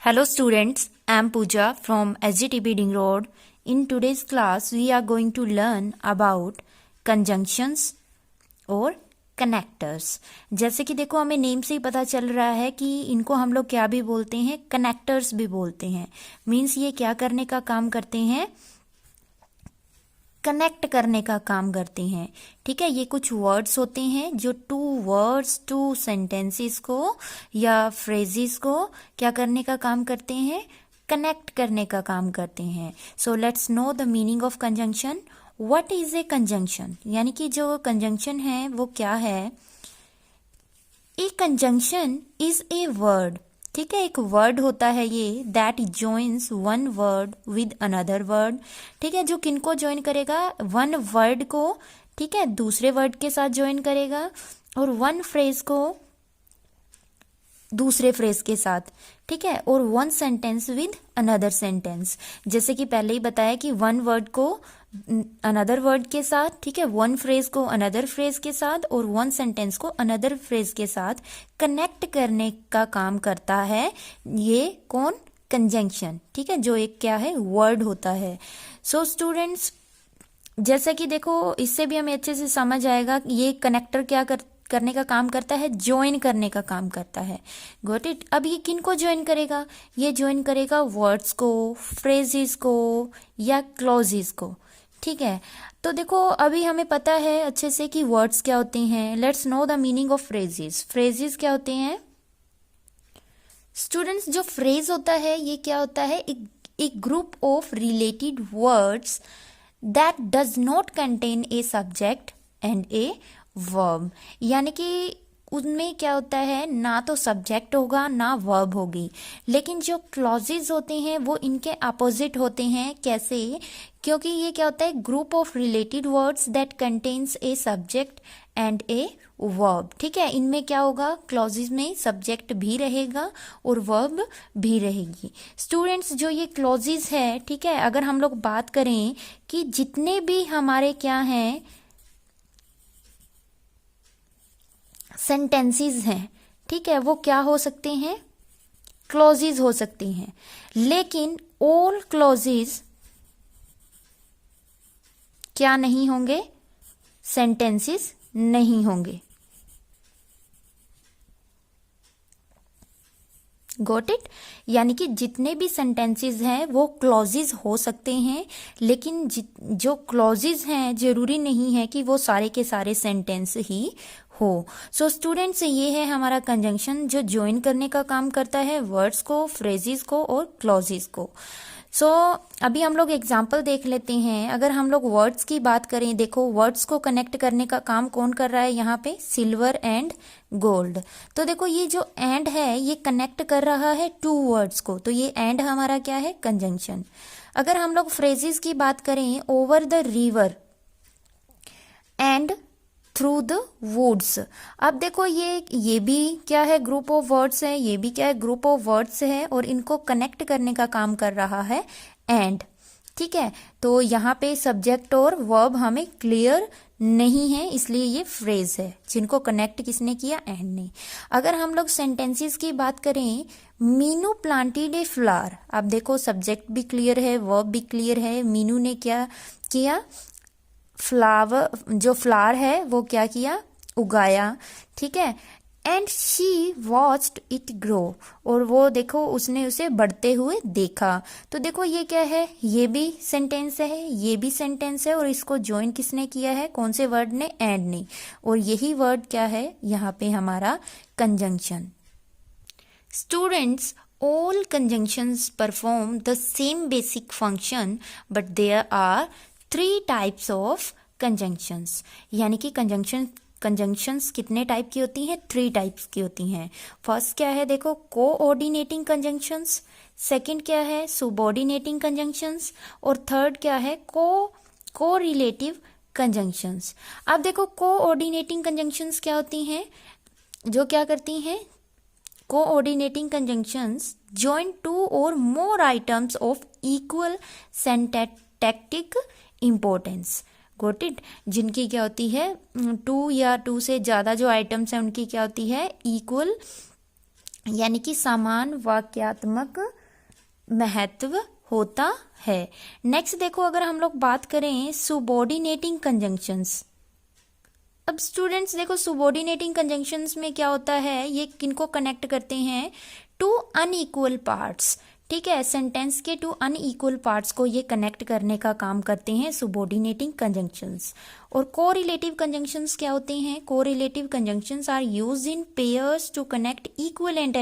Hello students, I am Pooja from SGTP Ding Road. In today's class, we are going to learn about conjunctions और connectors. जैसे कि देखो हमें name से ही पता चल रहा है कि इनको हम लोग क्या भी बोलते हैं, कनेक्टर्स भी बोलते हैं। मीन्स ये क्या करने का काम करते हैं, कनेक्ट करने का काम करते हैं। ठीक है, ये कुछ वर्ड्स होते हैं जो टू वर्ड्स टू सेंटेंसेस को या फ्रेजेस को क्या करने का काम करते हैं, कनेक्ट करने का काम करते हैं। So let's know the meaning of conjunction. What is a conjunction, यानी कि जो कंजंक्शन है वो क्या है। ए कंजंक्शन इज ए वर्ड, ठीक है, एक वर्ड होता है ये, that joins one word with another word. ठीक है, जो किनको ज्वाइन करेगा, वन वर्ड को, ठीक है, दूसरे वर्ड के साथ ज्वाइन करेगा, और वन फ्रेज को दूसरे फ्रेज के साथ, ठीक है, और one sentence with another sentence. जैसे कि पहले ही बताया कि वन वर्ड को अनदर वर्ड के साथ, ठीक है, वन फ्रेज को अनदर फ्रेज के साथ, और वन सेंटेंस को अनदर फ्रेज के साथ कनेक्ट करने का काम करता है ये कौन, कंजंक्शन। ठीक है, जो एक क्या है, वर्ड होता है। सो स्टूडेंट्स, जैसा कि देखो इससे भी हमें अच्छे से समझ आएगा ये कनेक्टर क्या करने का काम करता है, ज्वाइन करने का काम करता है। Got it. अब ये किन को ज्वाइन करेगा, ये ज्वाइन करेगा वर्ड्स को, फ्रेजेस को या क्लॉजेस को। ठीक है, तो देखो अभी हमें पता है अच्छे से कि वर्ड्स क्या होते हैं। Let's know the meaning of phrases. Phrases क्या होते हैं स्टूडेंट्स, जो फ्रेज होता है ये क्या होता है, एक group of related words that does not contain a subject and a verb. यानी कि उनमें क्या होता है, ना तो सब्जेक्ट होगा ना वर्ब होगी। लेकिन जो क्लॉजेज होते हैं वो इनके अपोजिट होते हैं। कैसे, क्योंकि ये क्या होता है, group of related words that contains a subject and a verb. ठीक है, इनमें क्या होगा, क्लॉजेज में सब्जेक्ट भी रहेगा और वर्ब भी रहेगी। स्टूडेंट्स, जो ये क्लॉजेज है, ठीक है, अगर हम लोग बात करें कि जितने भी हमारे क्या हैं सेंटेंसेस हैं, ठीक है, वो क्या हो सकते हैं, क्लॉजेज हो सकते हैं। लेकिन ऑल क्लॉजेज क्या नहीं होंगे, सेंटेंसेस नहीं होंगे। Got it. यानी कि जितने भी सेंटेंसेस हैं वो क्लॉजेज हो सकते हैं, लेकिन जो क्लॉजेज हैं जरूरी नहीं है कि वो सारे के सारे सेंटेंस ही हो। सो स्टूडेंट्स, ये है हमारा कंजंक्शन जो ज्वाइन करने का काम करता है वर्ड्स को, फ्रेजेस को और क्लॉजेज को। सो अभी हम लोग एग्जाम्पल देख लेते हैं। अगर हम लोग वर्ड्स की बात करें, देखो वर्ड्स को कनेक्ट करने का काम कौन कर रहा है यहाँ पे, सिल्वर एंड गोल्ड। तो देखो ये जो एंड है ये कनेक्ट कर रहा है टू वर्ड्स को, तो ये एंड हमारा क्या है, कंजंक्शन। अगर हम लोग फ्रेजेस की बात करें, over the river and through the woods. अब देखो ये भी क्या है, ग्रुप ऑफ वर्ड्स है, ये भी क्या है, ग्रुप ऑफ वर्ड्स है, और इनको कनेक्ट करने का काम कर रहा है एंड। ठीक है, तो यहाँ पे सब्जेक्ट और वर्ब हमें क्लियर नहीं है, इसलिए ये फ्रेज है जिनको कनेक्ट किसने किया, एंड ने। अगर हम लोग सेंटेंसेस की बात करें, मीनू प्लांटेड ए फ्लावर। अब देखो सब्जेक्ट भी क्लियर है, वर्ब भी क्लियर है। मीनू ने क्या किया, फ्लावर, जो फ्लावर है वो क्या किया, उगाया। ठीक है, and she watched it grow, और वो देखो उसने उसे बढ़ते हुए देखा। तो देखो ये क्या है, ये भी सेंटेंस है, ये भी सेंटेंस है, और इसको ज्वाइन किसने किया है, कौन से वर्ड ने, एंड ने। और यही वर्ड क्या है यहाँ पे हमारा conjunction. Students, all conjunctions perform the same basic function, but there are three types of conjunctions. यानी कि कंजंक्शंस कितने टाइप की होती हैं, थ्री टाइप्स की होती हैं। फर्स्ट क्या है, देखो कोऑर्डिनेटिंग कंजंक्शंस, सेकंड क्या है, सुबऑर्डिनेटिंग कंजंक्शंस, और थर्ड क्या है, कोरिलेटिव कंजंक्शंस। अब देखो कोऑर्डिनेटिंग कंजंक्शंस क्या होती हैं, जो क्या करती हैं, coordinating conjunctions join two or more items of equal syntactic importance। Got it. जिनकी क्या होती है, टू या टू से ज़्यादा जो आइटम्स हैं उनकी क्या होती है, इक्वल यानी कि समान वाक्यात्मक महत्व होता है। नेक्स्ट देखो, अगर हम लोग बात करें सुबॉर्डिनेटिंग कंजंक्शंस। अब स्टूडेंट्स देखो, सुबॉर्डिनेटिंग कंजंक्शंस में क्या होता है, ये किनको कनेक्ट करते हैं, टू अनइक्वल पार्ट्स। ठीक है, सेंटेंस के टू अनइक्वल पार्ट्स को ये कनेक्ट करने का काम करते हैं सुबॉर्डिनेटिंग कंजंक्शंस। और कोरिलेटिव कंजंक्शंस क्या होते हैं, correlative conjunctions are used in pairs to connect equivalent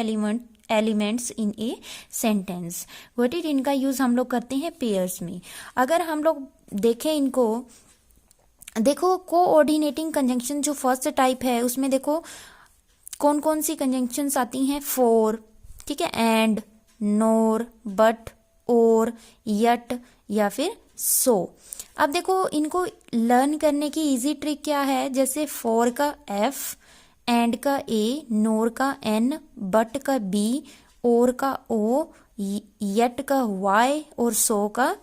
elements in a sentence. What is, इनका यूज हम लोग करते हैं पेयर्स में। अगर हम लोग देखें इनको, देखो कोऑर्डिनेटिंग कंजंक्शन जो फर्स्ट टाइप है उसमें देखो कौन कौन सी कंजंक्शंस आती हैं, फॉर, ठीक है, एंड, नोर, बट, और, यट या फिर सो। अब देखो इनको लर्न करने की इजी ट्रिक क्या है, जैसे फॉर का एफ, एंड का ए, नोर का एन, बट का बी, और का ओ, यट का वाई और सो का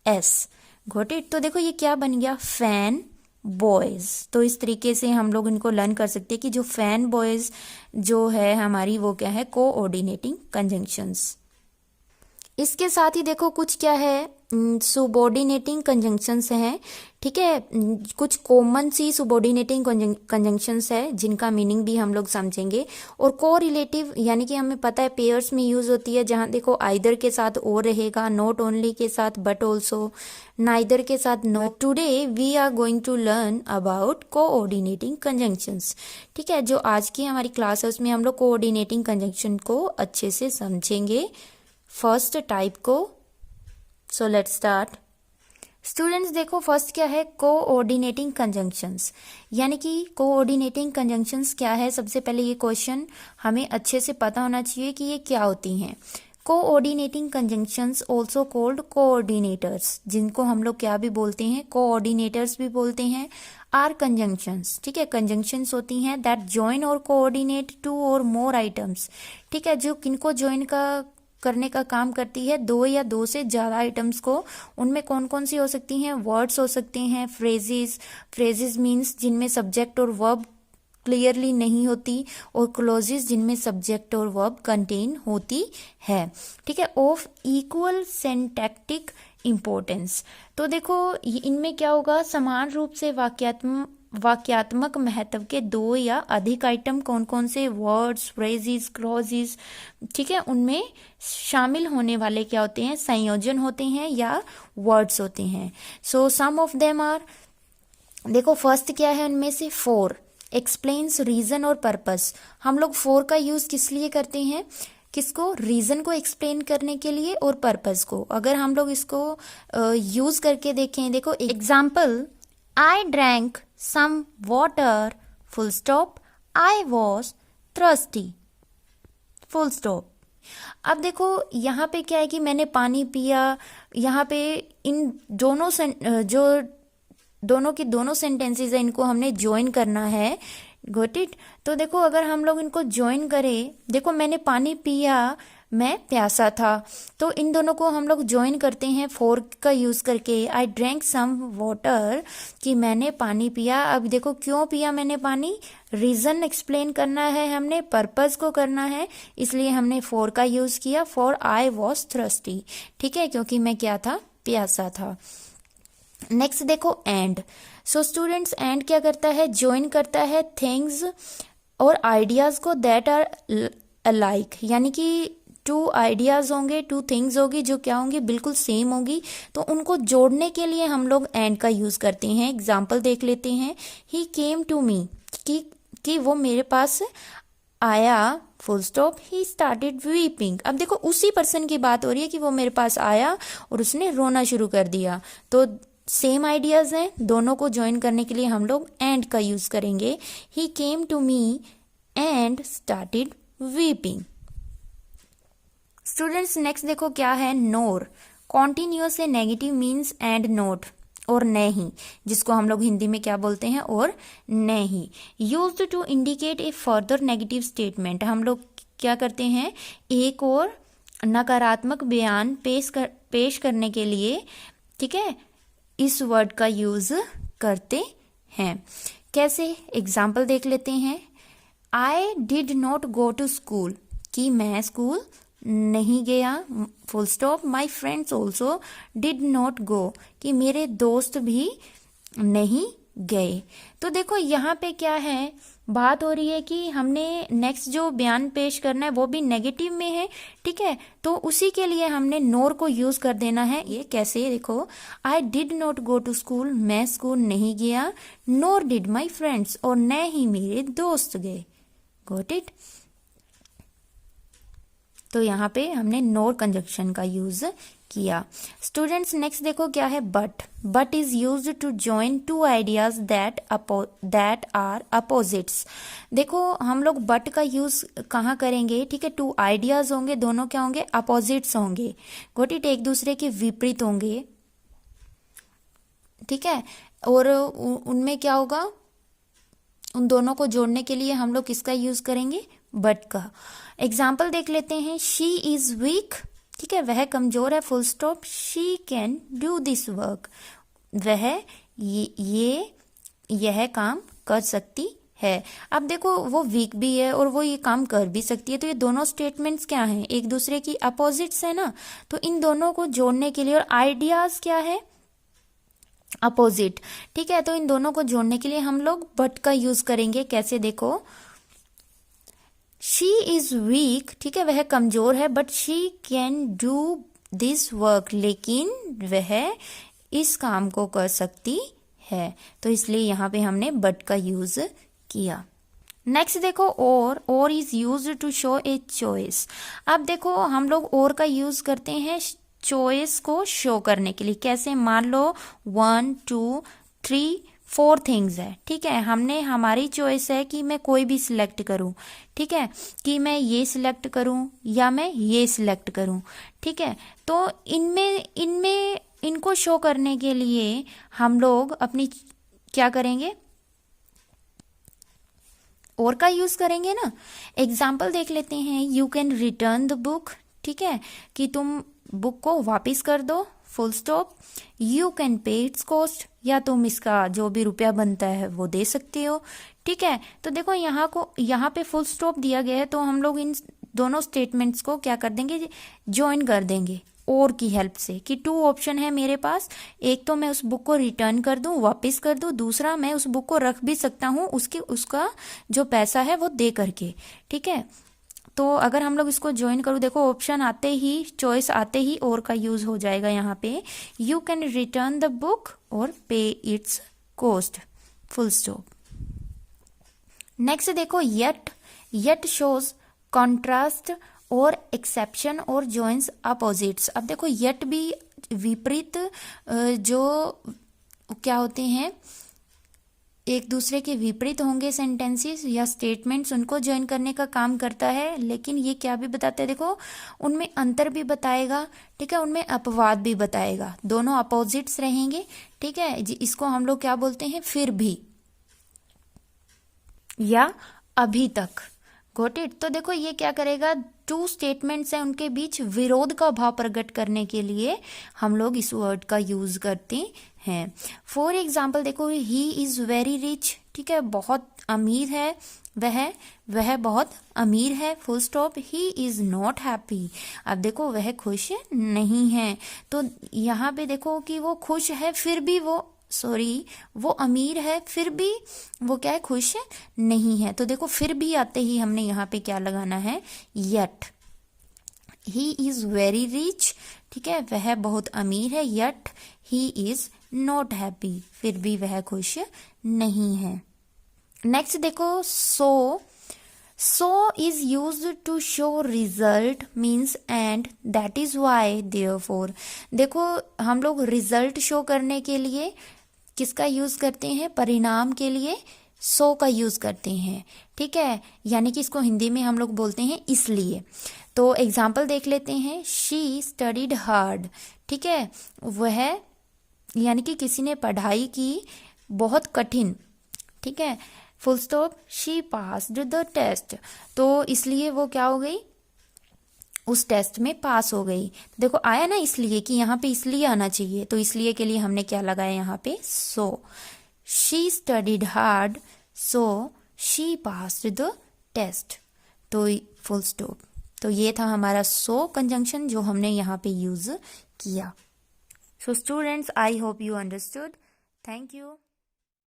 एस। Got it. तो देखो ये क्या बन गया, फैन बॉयज। तो इस तरीके से हम लोग इनको लर्न कर सकते हैं कि जो फैन बॉयज जो है हमारी, वो क्या है, कोऑर्डिनेटिंग कंजंक्शंस। इसके साथ ही देखो कुछ क्या है, सुबॉर्डिनेटिंग कंजंक्शंस हैं। ठीक है, कुछ कॉमन सी सुबॉर्डिनेटिंग कंजंक्शंस है जिनका मीनिंग भी हम लोग समझेंगे। और कोरिलेटिव यानी कि हमें पता है पेयर्स में यूज होती है, जहां देखो आइदर के साथ और रहेगा, नॉट ओनली के साथ बट ऑल्सो, नाइदर के साथ nor. Today we are going to learn about coordinating conjunctions. ठीक है, जो आज की हमारी क्लास है उसमें हम लोग कोऑर्डिनेटिंग कंजंक्शन को अच्छे से समझेंगे, फर्स्ट टाइप को। So let's start. स्टूडेंट्स देखो फर्स्ट क्या है, कोऑर्डिनेटिंग कंजंक्शंस। यानी कि कोऑर्डिनेटिंग कंजंक्शंस क्या है, सबसे पहले ये क्वेश्चन हमें अच्छे से पता होना चाहिए कि ये क्या होती हैं। Coordinating conjunctions also called coordinators, जिनको हम लोग क्या भी बोलते हैं, कोऑर्डिनेटर्स भी बोलते हैं, आर कंजंक्शंस। ठीक है, कंजंक्शंस होती हैं दैट जॉइन और कोऑर्डिनेट टू और मोर आइटम्स। ठीक है, जो किनको ज्वाइन करने का काम करती है, दो या दो से ज्यादा आइटम्स को। उनमें कौन कौन सी हो सकती हैं, वर्ड्स हो सकते हैं, फ्रेजेस, फ्रेजेस मीन्स जिनमें सब्जेक्ट और वर्ब क्लियरली नहीं होती, और क्लोजेस जिनमें सब्जेक्ट और वर्ब कंटेन होती है। ठीक है, ऑफ इक्वल सिंटैक्टिक इंपॉर्टेंस। तो देखो इनमें क्या होगा, समान रूप से वाक्यात्मक महत्व के दो या अधिक आइटम, कौन कौन से, वर्ड्स, फ्रेजेस, क्लॉजेस, ठीक है, उनमें शामिल होने वाले क्या होते हैं, संयोजन होते हैं या वर्ड्स होते हैं। सो सम ऑफ देम आर, देखो फर्स्ट क्या है उनमें से, फॉर एक्सप्लेन्स रीजन और पर्पस। हम लोग फॉर का यूज किस लिए करते हैं, किसको, रीजन को एक्सप्लेन करने के लिए और पर्पस को। अगर हम लोग इसको यूज करके देखें, देखो example, I drank some water, full stop. I was thirsty, full stop. अब देखो यहाँ पे क्या है कि मैंने पानी पिया, यहाँ पे इन दोनों जो दोनों की दोनों सेंटेंसेस है, इनको हमने ज्वाइन करना है। Got it. तो देखो अगर हम लोग इनको ज्वाइन करें, देखो मैंने पानी पिया, मैं प्यासा था, तो इन दोनों को हम लोग ज्वाइन करते हैं फॉर का यूज करके। आई ड्रैंक सम वाटर, कि मैंने पानी पिया। अब देखो क्यों पिया मैंने पानी, रीजन एक्सप्लेन करना है हमने, पर्पस को करना है, इसलिए हमने फॉर का यूज किया, फॉर आई वॉज थ्रस्टी। ठीक है, क्योंकि मैं क्या था, प्यासा था। नेक्स्ट देखो एंड। सो स्टूडेंट्स एंड क्या करता है, ज्वाइन करता है थिंग्स और आइडियाज को दैट आर अलाइक, यानी कि टू आइडियाज होंगे, टू थिंग्स होगी जो क्या होंगी, बिल्कुल सेम होगी, तो उनको जोड़ने के लिए हम लोग एंड का यूज करते हैं। एग्जाम्पल देख लेते हैं, ही केम टू मी, कि वो मेरे पास आया, full stop, he started weeping. अब देखो उसी पर्सन की बात हो रही है कि वो मेरे पास आया और उसने रोना शुरू कर दिया, तो सेम आइडियाज हैं, दोनों को ज्वाइन करने के लिए हम लोग एंड का यूज करेंगे। He came to me and started weeping. Students next देखो क्या है, नोर। कॉन्टिन्यूअस से नेगेटिव मीन्स एंड नोट, और नहीं, जिसको हम लोग हिंदी में क्या बोलते हैं, और नहीं। Used to indicate a further negative statement. हम लोग क्या करते हैं, एक और नकारात्मक बयान पेश करने के लिए, ठीक है, इस वर्ड का यूज करते हैं। कैसे, एग्जाम्पल देख लेते हैं। I did not go to school, कि मैं स्कूल नहीं गया, full stop. My friends also did not go, कि मेरे दोस्त भी नहीं गए। तो देखो यहाँ पे क्या है, बात हो रही है कि हमने नेक्स्ट जो बयान पेश करना है वो भी नेगेटिव में है, ठीक है। तो उसी के लिए हमने नोर को यूज कर देना है। ये कैसे, देखो, I did not go to school, मैं स्कूल नहीं गया, नोर डिड माई फ्रेंड्स, और न ही मेरे दोस्त गए। Got it. तो यहाँ पे हमने नोर कंजक्शन का यूज किया। स्टूडेंट्स नेक्स्ट देखो क्या है, but is use to join two ideas that are opposites. देखो हम लोग बट का यूज कहाँ करेंगे, ठीक है, टू आइडियाज होंगे, दोनों क्या होंगे, अपोजिट्स होंगे, गॉट इट, एक दूसरे के विपरीत होंगे, ठीक है। और उनमें क्या होगा, उन दोनों को जोड़ने के लिए हम लोग किसका यूज करेंगे, बट का। एग्जाम्पल देख लेते हैं, शी इज वीक, ठीक है, वह कमजोर है, full stop, she can do this work, वह यह काम कर सकती है। अब देखो वो वीक भी है और वो ये काम कर भी सकती है, तो ये दोनों स्टेटमेंट्स क्या हैं, एक दूसरे की अपोजिट्स है ना। तो इन दोनों को जोड़ने के लिए, और आइडियाज क्या है, अपोजिट, ठीक है। तो इन दोनों को जोड़ने के लिए हम लोग बट का यूज करेंगे। कैसे, देखो, शी इज वीक, ठीक है, वह कमजोर है, but she can do this work, लेकिन वह इस काम को कर सकती है। तो इसलिए यहाँ पे हमने बट का यूज किया। नेक्स्ट देखो, or is use to show a choice. अब देखो हम लोग और का यूज करते हैं चॉइस को शो करने के लिए। कैसे, मान लो 1 2 3 4 थिंग्स है, ठीक है, हमने, हमारी चॉइस है कि मैं कोई भी सिलेक्ट करूं, ठीक है, कि मैं ये सिलेक्ट करूं या मैं ये सिलेक्ट करूं, ठीक है। तो इनमें इनको शो करने के लिए हम लोग अपनी क्या करेंगे, और का यूज करेंगे ना। एग्जाम्पल देख लेते हैं, you can return the book, ठीक है, कि तुम बुक को वापस कर दो, full stop. You can pay it's cost, या तुम इसका जो भी रुपया बनता है वो दे सकते हो, ठीक है। तो देखो यहाँ पे फुल स्टॉप दिया गया है, तो हम लोग इन दोनों स्टेटमेंट्स को क्या कर देंगे, ज्वाइन कर देंगे और की हेल्प से, कि 2 ऑप्शन है मेरे पास, एक तो मैं उस बुक को रिटर्न कर दूं, वापस कर दूं, दूसरा मैं उस बुक को रख भी सकता हूं उसका जो पैसा है वो दे करके, ठीक है। तो अगर हम लोग इसको ज्वाइन करूं, देखो ऑप्शन आते ही, चॉइस आते ही और का यूज हो जाएगा यहाँ पे, you can return the book और पे it's cost, full stop. Next देखो, येट शोज कॉन्ट्रास्ट और एक्सेप्शन और जॉइंस अपोजिट्स। अब देखो येट भी विपरीत जो क्या होते हैं, एक दूसरे के विपरीत होंगे सेंटेंसेस या स्टेटमेंट्स, उनको ज्वाइन करने का काम करता है। लेकिन ये क्या भी बताता है, देखो उनमें अंतर भी बताएगा, ठीक है, उनमें अपवाद भी बताएगा, दोनों अपोजिट्स रहेंगे, ठीक है। इसको हम लोग क्या बोलते हैं, फिर भी या अभी तक, गॉट इट। तो देखो ये क्या करेगा, 2 स्टेटमेंट्स हैं, उनके बीच विरोध का भाव प्रकट करने के लिए हम लोग इस वर्ड का यूज करते हैं। फॉर एग्जाम्पल देखो, ही इज वेरी रिच, ठीक है, बहुत अमीर है वह बहुत अमीर है, full stop. He is not happy, अब देखो वह खुश नहीं है। तो यहाँ पे देखो कि वो खुश है फिर भी वो अमीर है फिर भी वो क्या है, खुश नहीं है। तो देखो फिर भी आते ही हमने यहाँ पे क्या लगाना है, yet. He is very rich, ठीक है, वह बहुत अमीर है, yet he is not happy, फिर भी वह खुश नहीं है। नेक्स्ट देखो, so is use to show result means and, that is why, therefore. देखो हम लोग रिजल्ट शो करने के लिए किसका यूज करते हैं, परिणाम के लिए सो का यूज करते हैं, ठीक है, यानी कि इसको हिंदी में हम लोग बोलते हैं इसलिए। तो एग्जाम्पल देख लेते हैं, शी स्टडीड हार्ड, ठीक है, वह यानी कि किसी ने पढ़ाई की बहुत कठिन, ठीक है, full stop. She passed the test, तो इसलिए वो क्या हो गई, उस टेस्ट में पास हो गई। देखो आया ना इसलिए, कि यहाँ पे इसलिए आना चाहिए, तो इसलिए के लिए हमने क्या लगाया यहाँ पे, so. She studied hard so she passed the test, तो फुल स्टॉप। तो ये था हमारा सो कंजंक्शन जो हमने यहाँ पे यूज किया। So students, I hope you understood. Thank you.